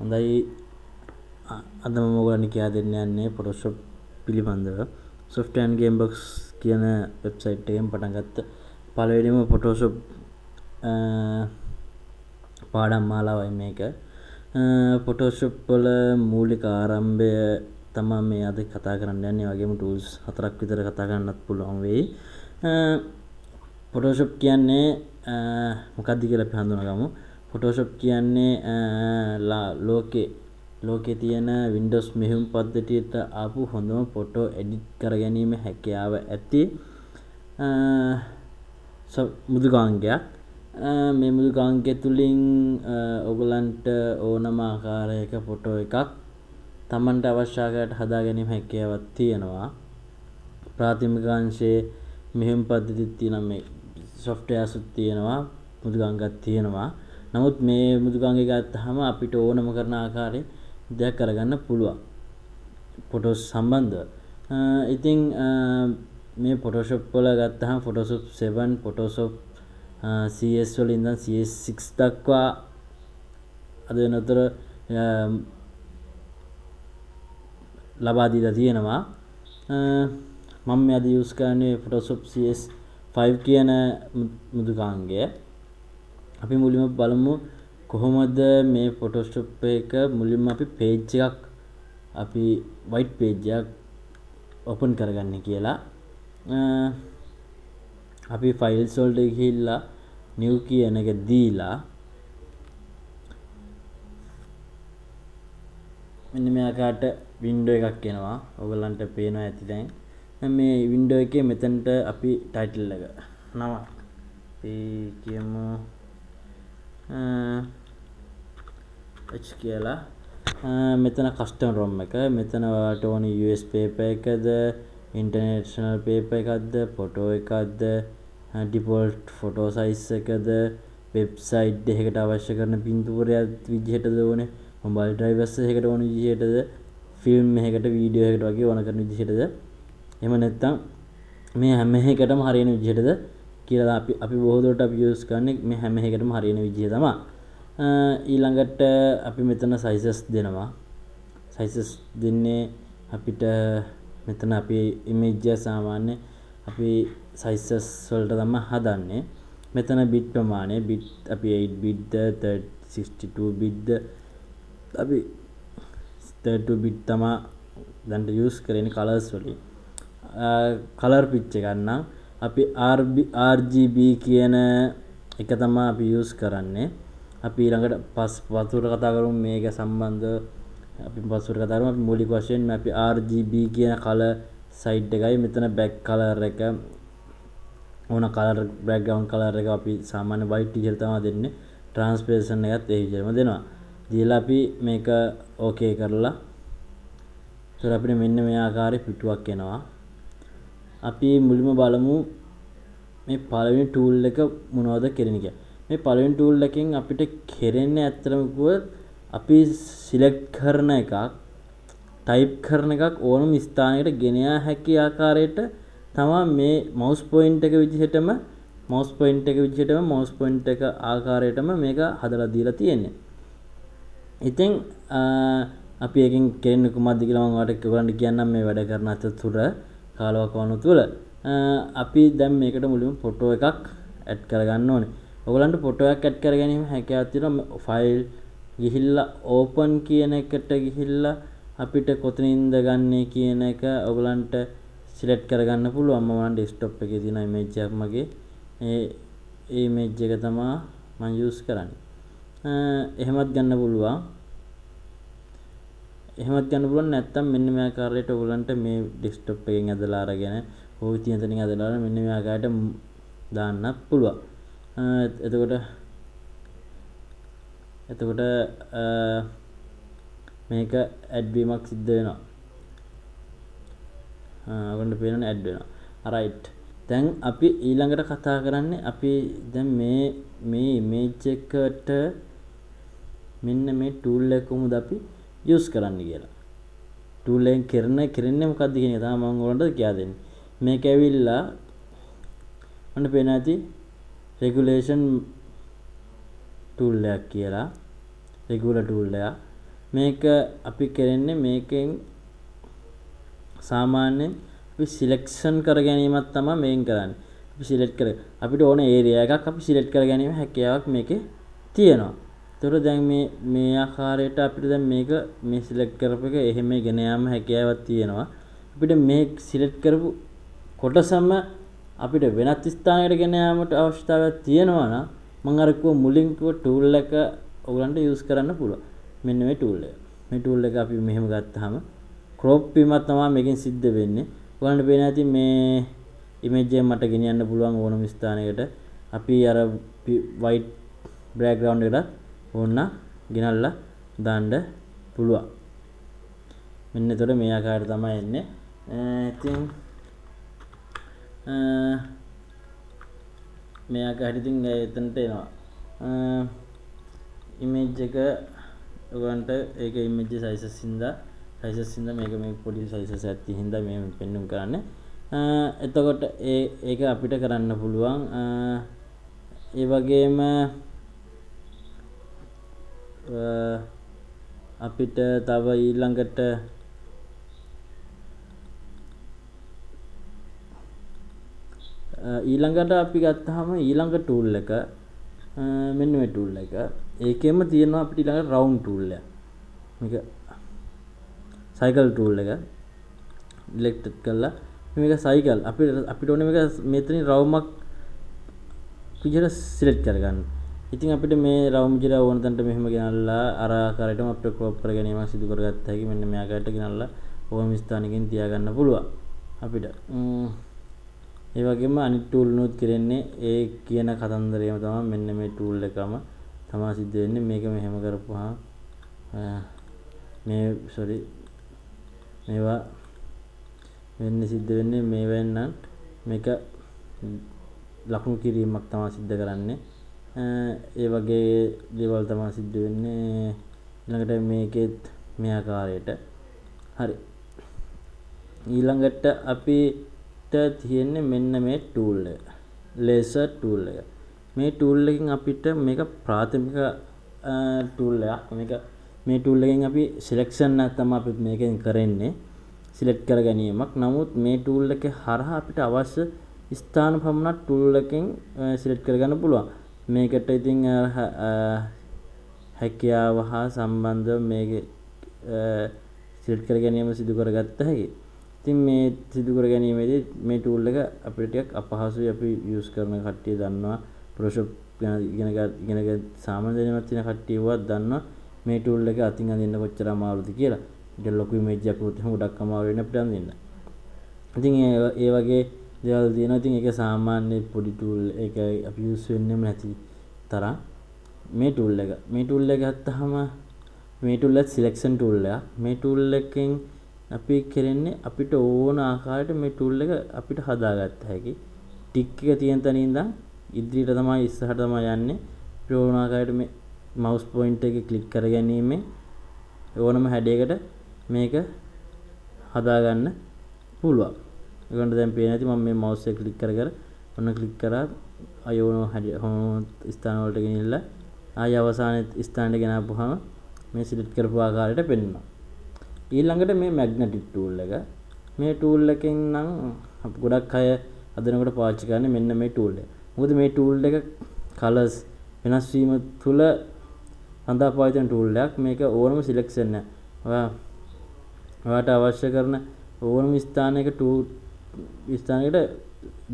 හොඳයි අද මම ඔයගලන්ට කියා දෙන්න යන්නේ Photoshop පිළිබඳව. Software and Gamebox කියන වෙබ්සයිට් එකෙන් පටන් ගත්ත පළවෙනිම Photoshop පාඩම් මාලාවයි මේක. Photoshop වල මූලික ආරම්භය තමයි මේ අද කතා කරන්න යන්නේ. වගේම tools හතරක් විතර කතා කරන්නත් පුළුවන් වෙයි. Photoshop කියන්නේ මොකක්ද කියලා අපි හඳුනගමු. Photoshop කියන්නේ ලෝකේ තියෙන Windows මෙහයුම් පද්ධතියට ආපු හොඳම ෆොටෝ එඩිට් කරගැනීමේ හැකියාව ඇති මෘදුකාංගයක්. මේ මෘදුකාංගය තුලින් ඔයගලන්ට ඕනම ආකාරයක ෆොටෝ එකක් Tamanට අවශ්‍ය ආකාරයට හදා ගැනීම හැකියාවක් තියෙනවා. ප්‍රාථමික අංශයේ මෙහයුම් පද්ධතියක් තියෙනවා, මේ softwares උත් තියෙනවා, මෘදුකාංගයක් තියෙනවා. නමුත් මේ මෘදුකාංගය ගත්තාම අපිට ඕනම කරන ආකාරයේ දෙයක් කරගන්න පුළුවන් ෆොටෝස් සම්බන්ධව. ඉතින් මේ Photoshop වල ගත්තාම Photoshop 7, Photoshop CS වල ඉඳන් CS6 දක්වා අද වෙනතර ලබා දීලා තියෙනවා. මම මේ අද යූස් කරන්නේ Photoshop CS5 කියන මෘදුකාංගය. අපි මුලින්ම බලමු කොහොමද මේ Photoshop එක මුලින්ම අපි page එකක් අපි white page එකක් open කරගන්නේ කියලා. අපි files වලට ගිහිල්ලා new කියන එක දීලා මෙන්න මේ ආකාරයට window එකක් එනවා. ඔයගලන්ට පේනවා ඇති දැන්. මේ window එකේ මෙතනට අපි title එක නම අපි කියමු H කියලා. මෙතන custom ROM එක, මෙතන ඔයාලට ඕන US paper එකද, international paper එකක්ද, photo එකක්ද, default photo size එකද, website එකකට අවශ්‍ය කරන පින්තූරයක් විදිහටද ඕනේ, mobile drivers එකකට ඕන විදිහටද, film එකකට, video එකකට වගේ ඕන කරන විදිහටද, එහෙම නැත්නම් මේ හැම එකකටම හරියන විදිහටද කියලා අපි බොහෝ දුරට අපි යූස් කරන්නේ මේ හැම එකකටම හරියන විදිහ තමයි. ඊළඟට අපි මෙතන sizes දෙනවා. sizes දෙන්නේ අපිට මෙතන අපි image එක සාමාන්‍ය අපි sizes වලට තමයි හදන්නේ. මෙතන bit ප්‍රමාණය bit අපි 8 bit ද 62 bit ද අපි 32 bit තමයි දැන් යූස් කරන්නේ colors වලින්. color pitch එක ගන්න අපි RGB කියන එක තමයි අපි යූස් කරන්නේ. අපි ඊළඟට පස්සට කතා කරමු මේක සම්බන්ධව. අපි පස්සට කතා කරමු. අපි මූලික වශයෙන් අපි RGB කියන color side එකයි මෙතන back color එක ඕන color background color එක අපි සාමාන්‍ය white විදිහට තමයි දෙන්නේ. transparency එකත් ඒ විදිහටම දෙනවා. දීලා අපි මේක okay කරලා ඒතර අපිට මෙන්න මේ ආකාරයේ පිටුවක් එනවා. අපි මුලින්ම බලමු මේ පළවෙනි tool එක මොනවද කරන්නේ කියලා. මේ පළවෙනි tool එකෙන් අපිට කෙරෙන්නේ ඇත්තටම කිව්වොත් අපි select කරන එකක් type කරන එකක් ඕනම ස්ථානයකට ගෙන යා හැකි ආකාරයට තමයි මේ mouse point එක විදිහටම mouse point එක ආකාරයටම මේක හදලා දීලා තියෙන්නේ. ඉතින් අපි එකෙන් කෙරෙන්නේ කොහොමද කියලා මම ඔයාලට කියන්නම් මේ වැඩ කරන අතරතුර කාලවකවානුව තුළ. අපි දැන් මේකට මුලින්ම ෆොටෝ එකක් ඇඩ් කරගන්න ඕනේ. ඔයගලන්ට ෆොටෝ එකක් ඇඩ් කර ගැනීම හැකියාවක් තියෙනවා. ෆයිල් ගිහිල්ලා ඕපන් කියන එකට ගිහිල්ලා අපිට කොතනින්ද ගන්නෙ කියන එක ඔයගලන්ට සිලෙක්ට් කරගන්න පුළුවන්. මම ඩෙස්ක්ටොප් එකේ තියෙන ඉමේජ් එකක් මගේ. ඒ ඉමේජ් එක තමයි මම යූස් කරන්නේ. එහෙමත් ගන්න පුළුවන්. නැත්නම් මෙන්න මේ ආකාරයට ඔයගලන්ට මේ ඩෙස්ක්ටොප් එකෙන් ඇදලා අරගෙන ඕක තියෙන තැනින් ඇදලා මෙන්න මේ ආකාරයට දාන්න පුළුවන්. එතකොට මේක ඇඩ් වීමක් සිද්ධ වෙනවා. ඔයගොල්ලන්ට පේනවනේ ඇඩ් වෙනවා. right. දැන් අපි ඊළඟට කතා කරන්නේ අපි දැන් මේ image එකට මෙන්න මේ tool එක කොහොමද අපි යූස් කරන්න කියලා. tool එකෙන් කරන්නේ මොකක්ද කියන එක තමයි මම ඔයාලට කියා දෙන්නේ. මේක ඇවිල්ලා මම පේනවා ඇති regulation tool එකක් කියලා. regular tool එකක්. මේක අපි කරන්නේ මේකෙන් සාමාන්‍යයෙන් අපි සිලෙක්ෂන් කර ගැනීමක් තමයි මේන් කරන්නේ. අපි සිලෙක්ට් කර අපිට ඕන ඒරියා එකක් අපි සිලෙක්ට් කර ගැනීම හැකියාවක් මේකේ තියෙනවා. ඒතර දැන් මේ ආකාරයට අපිට දැන් මේක මේ සිලෙක්ට් කරපු එක එහෙම ගෙන යාම හැකියාවක් තියෙනවා. අපිට මේ සිලෙක්ට් කරපු කොටසම අපිට වෙනත් ස්ථානයකට ගෙන යාමට අවශ්‍යතාවයක් තියෙනවා නම් මම අර කිව්ව මුලින් කිව්ව ටූල් එක ඔයගලන්ට යූස් කරන්න පුළුවන්. මෙන්න මේ ටූල් එක. මේ ටූල් එක අපි මෙහෙම ගත්තාම ක්‍රොප් වීමක් තමයි මේකෙන් සිද්ධ වෙන්නේ. ඔයගලන්ට පේනවා ඇති මේ ඉමේජ් එක මට ගෙනියන්න පුළුවන් ඕනම ස්ථානයකට. අපි අර white background එකට ඕන ගෙනල්ලා දාන්න පුළුවන්. මෙන්න එතකොට මේ ආකාරයට තමයි එන්නේ. ඉතින් මේ ආකාරයට ඉතින් එතනට එනවා. ඉමේජ් එක ඔයගන්ට ඒක ඉමේජ් sizes හින්දා මේක මේ පොඩි sizes එකක් තියෙන හින්දා මේ පෙන්වන්න කරන්නේ. එතකොට ඒක අපිට කරන්න පුළුවන්. ඒ වගේම අපිට තව ඊළඟට අපි ගත්තාම ඊළඟ ටූල් එක මෙන්න මේ ටූල් එක. ඒකෙම තියෙනවා අපිට ඊළඟ රවුන්ඩ් ටූල් එක. මේක සයිකල් ටූල් එක ඩිලීට් කරලා මේක සයිකල් අපිට ඕනේ මේක මෙතනින් රවුමක් විදිහට සිලෙක්ට් කරගන්න. ඉතින් අපිට මේ රවුම් විදිහට ඕන තැනට මෙහෙම ගෙනල්ලා අර ආකාරයටම අපිට ක්‍රොප් කර ගැනීමක් සිදු කරගත්ත හැකි. මෙන්න මේ ආකාරයට ගෙනල්ලා ඕනම ස්ථානකින් තියාගන්න පුළුවන් අපිට. ඒ වගේම අනිත් ටූල් නුත් කරන්නේ ඒ කියන කතන්දරයම තමයි මෙන්න මේ ටූල් එකම තමයි සිද්ධ වෙන්නේ. මේක මෙහෙම කරපුවාම මේවා වෙන්නේ සිද්ධ වෙන්නේ මේවෙන් නම් මේක ලකුණු කිරීමක් තමයි සිද්ධ කරන්නේ. ඒ වගේ දේවල් තමයි සිද්ධ වෙන්නේ. ඊළඟට මේකෙත් මේ ආකාරයට හරි. ඊළඟට අපිට තියෙන්නේ මෙන්න මේ ටූල් එක. ලේසර් ටූල් එක. මේ ටූල් එකෙන් අපිට මේක ප්‍රාථමික ටූල් එකක්. මේ ටූල් එකෙන් අපි සිලෙක්ෂන් එක තමයි අපි මේකෙන් කරන්නේ. සිලෙක්ට් කර ගැනීමක්. නමුත් මේ ටූල් එකේ හරහා අපිට අවශ්‍ය ස්ථාන පමණක් ටූල් එකෙන් සිලෙක්ට් කරගන්න පුළුවන්. මේකට ඉතින් හැකියාව හා සම්බන්ධව මේක සිලෙක්ට් කර ගැනීම සිදු කරගත්ත හැකි. ඉතින් මේ සිදු කර ගැනීමේදී මේ ටූල් එක අපිට ටිකක් අපහසුයි. අපි යූස් කරන කට්ටිය දන්නවා. Photoshop ඉගෙන සාමාන්‍ය දැනුමක් තියෙන කට්ටිය වුවත් දන්නවා මේ ටූල් එක අතින් අඳින්න කොච්චර අමාරුද කියලා. ඒක ලොකු ඉමේජ් එකක් උත් ගොඩක් අමාරු වෙන අපිට අඳින්න. ඉතින් ඒ වගේ දේවල් තියෙනවා. ඉතින් ඒක සාමාන්‍ය පොඩි ටූල් එක අපි යූස් වෙන්නෙම නැති තරම් මේ ටූල් එක ගත්තාම මේ ටූල් එක සිලෙක්ෂන් ටූල් එකක්. මේ ටූල් එකෙන් අපි කරන්නේ අපිට ඕන ආකාරයට මේ ටූල් එක අපිට හදාගත්ත හැකි. ටික් එක තියෙන තැන ඉඳන් ඉදිරියට තමයි ඉස්සරහට තමයි යන්නේ. අපිට ඕන ආකාරයට මේ mouse point එකේ ක්ලික් කර ගැනීමෙන් ඕනම හැඩයකට මේක හදාගන්න පුළුවන්. ඒකට දැන් පේන ඇති මම මේ mouse එක ක්ලික් කර ඔන්න ක්ලික් කරා අයෝන හැඩය ස්ථාන වලට ගෙනිල්ලා ආය අවසාන ස්ථානට ගෙනාපුවාම මේ සිලෙක්ට් කරපු ආකාරයට පෙන්වනවා. ඊළඟට මේ මැග්නටික් ටූල් එක. මේ ටූල් එකෙන් නම් ගොඩක් අය හදනකොට පාවිච්චි කරන්නේ මෙන්න මේ ටූල් එක. මොකද මේ ටූල් එක කලර්ස් වෙනස් වීම තුල සඳහා පාවිච්චි කරන ටූල් එකක්. මේක ඕනම සිලෙක්ෂන් එක. ඔයාට අවශ්‍ය කරන ඕනම ස්ථානයකට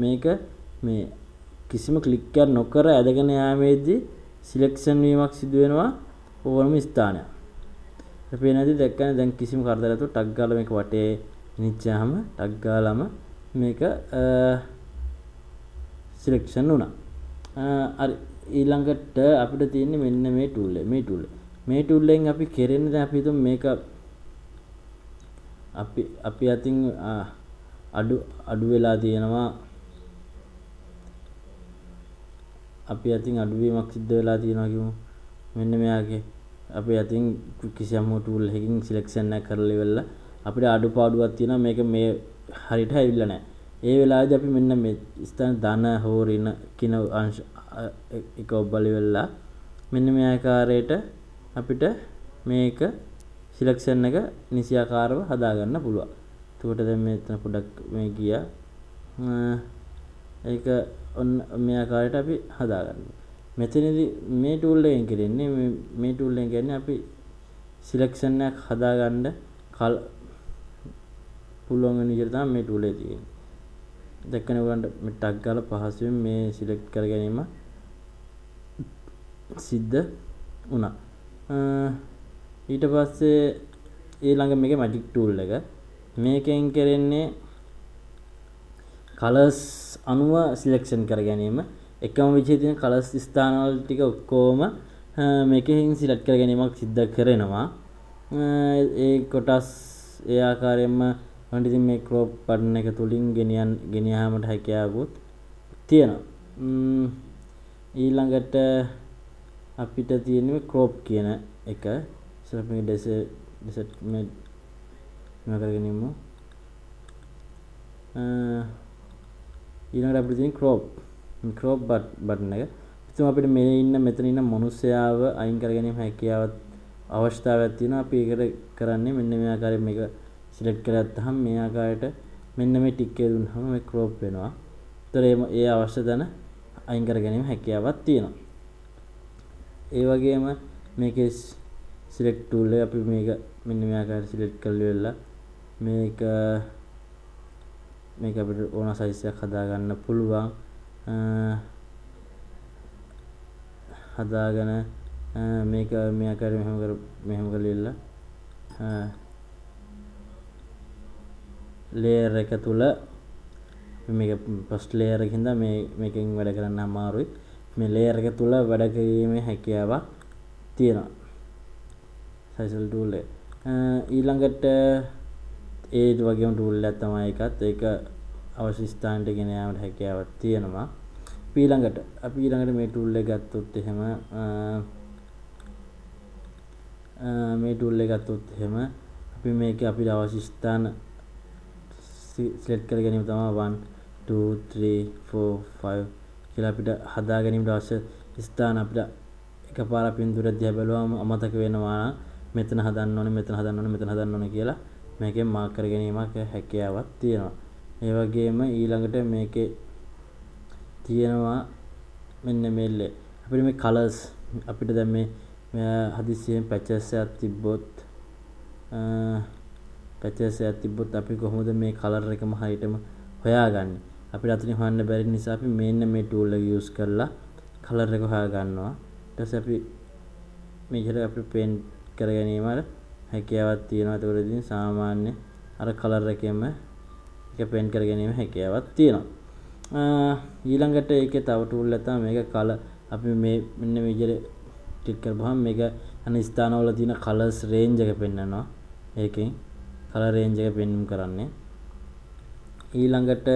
මේක මේ කිසිම ක්ලික් එකක් නොකර ඇදගෙන යාමේදී සිලෙක්ෂන් වීමක් සිදු වෙනවා ඕනම ස්ථානයක්. අපි එනදී දැක්කම දැන් කිසිම කරදරයක් නැතුව ටග් ගාලා මේක වටේ නිච්චාම ටග් ගාලාම මේක සිලෙක්ෂන් වුණා. හරි ඊළඟට අපිට තියෙන්නේ මෙන්න මේ ටූල් එක. මේ ටූල් එකෙන් අපි කරන්නේ දැන් අපි හිතමු මේක අපි අතින් අඩු වෙලා තියෙනවා. අපි අතින් අඩුවීමක් සිද්ධ වෙලා තියෙනවා කියමු. මෙන්න මෙයාගේ අපි අතින් කිසියම් ටූල් එකකින් සිලෙක්ෂන් එක කරලා ඉවරලා අපිට අඩුපාඩුවක් තියෙනවා. මේක මේ හරියට ඇවිල්ලා නැහැ. ඒ වෙලාවේදී අපි මෙන්න මේ ස්ථාන ධන හෝ ඍණ කියන අංශ එක ඔබ්බල වෙලා මෙන්න මේ ආකාරයට අපිට මේක සිලෙක්ෂන් එක නිසියාකාරව හදාගන්න පුළුවන්. එතකොට දැන් මෙතන පොඩ්ඩක් මේ ගියා. ඒක ඔන්න මේ ආකාරයට අපි හදාගන්නවා. මෙතනදී මේ ටූල් එකෙන් කරන්නේ මේ ටූල් එකෙන් කියන්නේ අපි සිලෙක්ෂන් එකක් හදාගන්න පුළුවන් වෙන විදිහට තමයි මේ ටූල් එක තියෙන්නේ. දැක්කනේ ඔයගලන්ට මේ ටග් ගාලා පහසුවෙන් මේ සිලෙක්ට් කර ගැනීම සිද්ධ වුණා. ඊට පස්සේ ඊළඟ මේකේ මැජික් ටූල් එක. මේකෙන් කරන්නේ කලර්ස් අනුව සිලෙක්ෂන් කර ගැනීම. එකම විදිහේ තියෙන කලර්ස් ස්ථානවල ටික ඔක්කොම මේකෙන් සිලෙක්ට් කර ගැනීමක් සිද්ධ කරනවා. ඒ කොටස් ඒ ආකාරයෙන්ම වන්ට ඉතින් මේ ක්‍රොප් බටන් එක තුලින් ගෙනියාමට හැකියාවකුත් තියෙනවා. ඊළඟට අපිට තියෙන්නේ ක්‍රොප් කියන එක. ඉතින් අපි ඩෙසර්ට් මේ කරගෙන ඉමු. ඊළඟට අපිට තියෙන ක්‍රොප් බටන් එක. ඉතින් අපිට මෙතන ඉන්න මනුස්සයාව අයින් කර ගැනීම හැකියාවක් අවශ්‍යතාවයක් තියෙනවා. අපි ඒකට කරන්නේ මෙන්න මේ ආකාරයෙන් මේක සිලෙක්ට් කරගත්තාම මේ ආකාරයට මෙන්න මේ ටික් එක දුන්නාම මේ ක්‍රොප් වෙනවා. ඒතර ඒ අවශ්‍ය තැන අයින් කර ගැනීම හැකියාවක් තියෙනවා. ඒ වගේම මේකේ සිලෙක්ට් ටූල් එක අපි මේක මෙන්න මේ ආකාරයට සිලෙක්ට් කරලා මේක අපිට ඕන සයිස් එකක් හදාගන්න පුළුවන්. හදාගෙන මේක මේ ආකාරයෙන් මෙහෙම කරලා ලේයර් එක තුල මේක ෆස්ට් ලේයර් එකකින්ද මේකෙන් වැඩ කරන්න අමාරුයි. මේ ලේයර් එක තුල වැඩ කිරීමේ හැකියාවක් තියෙනවා. සයිසල් ටූල් එක. ඊළඟට ඒ වගේම ටූල් එකක් තමයි ඒකත්. ඒක අවශ්‍ය ස්ථානට ගෙන යාමට හැකියාවක් තියෙනවා. අපි ඊළඟට මේ ටූල් එක ගත්තොත් එහෙම අපි මේක අපිට අවශ්‍ය ස්ථාන සිලෙක්ට් කර ගැනීම තමයි 1 2 3 4 5 කියලා අපිට හදා ගැනීමට අවශ්‍ය ස්ථාන අපිට එකපාරක් පින්තූරයක් දිහා බැලුවම අමතක වෙනවා නම් මෙතන හදන්න ඕනේ කියලා මේකෙන් මාක් කර ගැනීමක් හැකියාවක් තියෙනවා. ඒ වගේම ඊළඟට මේකේ තියෙනවා මෙන්න මේ අපිට මේ කලර්ස් අපිට දැන් මේ හදිස්සියෙන් පැචස් එකක් තිබ්බොත් අපි කොහොමද මේ කලර් එකම හරියටම හොයාගන්නේ? අපිට අතනින් හොයන්න බැරි නිසා අපි මෙන්න මේ ටූල් එක යූස් කරලා කලර් එක හොයා ගන්නවා. ඊට පස්සේ අපි මේකට අපි පේන්ට් කර ගැනීම හැකියාවක් තියෙනවා. ඒතකොට ඉතින් සාමාන්‍ය අර කලර් එකෙම ඒක පේන්ට් කර ගැනීම හැකියාවක් තියෙනවා. ඊළඟට ඒකේ තව ටූල් එකක් තමයි මේක කලර් අපි මේ මෙන්න මේ විදිහට ක්ලික් කරපුවහම මේක අනිත් ස්ථානවල තියෙන කලර්ස් රේන්ජ් එක පෙන්වනවා. ඒකෙන් කලර් රේන්ජ් එක පෙන්වුම් කරන්නේ. ඊළඟට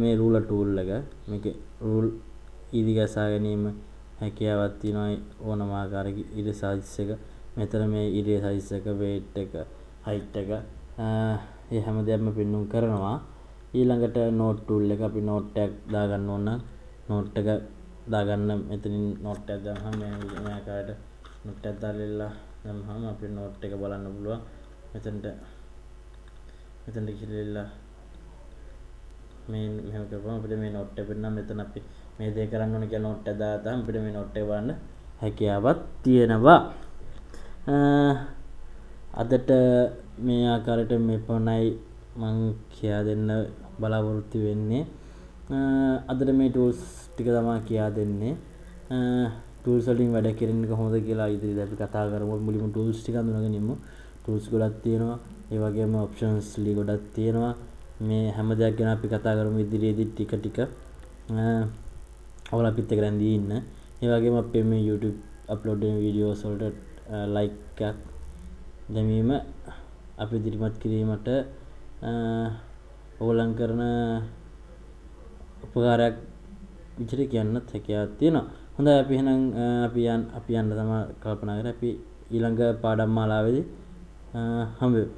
මේ රූලර් ටූල් එක මේකේ රූල් ඉදිගසා ගැනීම හැකියාවක් තියෙනවා. ඕනම ආකාරයක ඉරේ සයිස් එක මෙතන මේ ඉරේ සයිස් එක weight එක height එක ඒ හැම දෙයක්ම පෙන්වුම් කරනවා. ඊළඟට නෝට් ටූල් එක අපි නෝට් එකක් දාගන්න ඕන නම් නෝට් එක දාගන්න මෙතනින් නෝට් එකක් දානහම මේ ආකාරයට නෝට් එකක් දාලා දැම්මහම අපිට නෝට් එක බලන්න පුළුවන්. මෙතනට ගිහිල්ලා මේ මෙහෙම කරපුවම අපිට මේ නෝට් එක පෙන්නනවා. මෙතන අපි මේ දේ කරන්න ඕන කියලා නෝට් එක දාලා අපිට මේ නෝට් එක බලන්න හැකියාවක් තියෙනවා. අදට මේ ආකාරයට මේ පොණයි මම කියා දෙන්න බලාපොරොත්තු වෙන්නේ. අදට මේ ටූල්ස් ටික තමයි කියා දෙන්නේ. ටූල්ස් වලින් වැඩ කරන්නේ කොහොමද කියලා ඉදිරියට අපි කතා කරමු. මුලින්ම ටූල්ස් ටික අඳුනගෙන ඉමු. ටූල්ස් ගොඩක් තියෙනවා. ඒ වගේම ඔප්ෂන්ස් ගොඩක් තියෙනවා. මේ හැම දෙයක් ගැන අපි කතා කරමු ඉදිරියේදී ටික. ඔයාලා අපිත් එක්ක රැඳී ඉන්න. ඒ වගේම අපේ මේ YouTube අප්ලෝඩ් වෙන වීඩියෝස් වලට ලයික් එකක් දැමීම අපි ඉදිරිපත් කිරීමට ඕගොල්ලන් කරන උපකාරයක් විදිහට කියන්නත් හැකියාවක් තියෙනවා. හොඳයි අපි එහෙනම් අපි යන්න තමයි කල්පනා කරන්නේ. අපි ඊළඟ පාඩම් මාලාවේදී හම්බ වෙමු.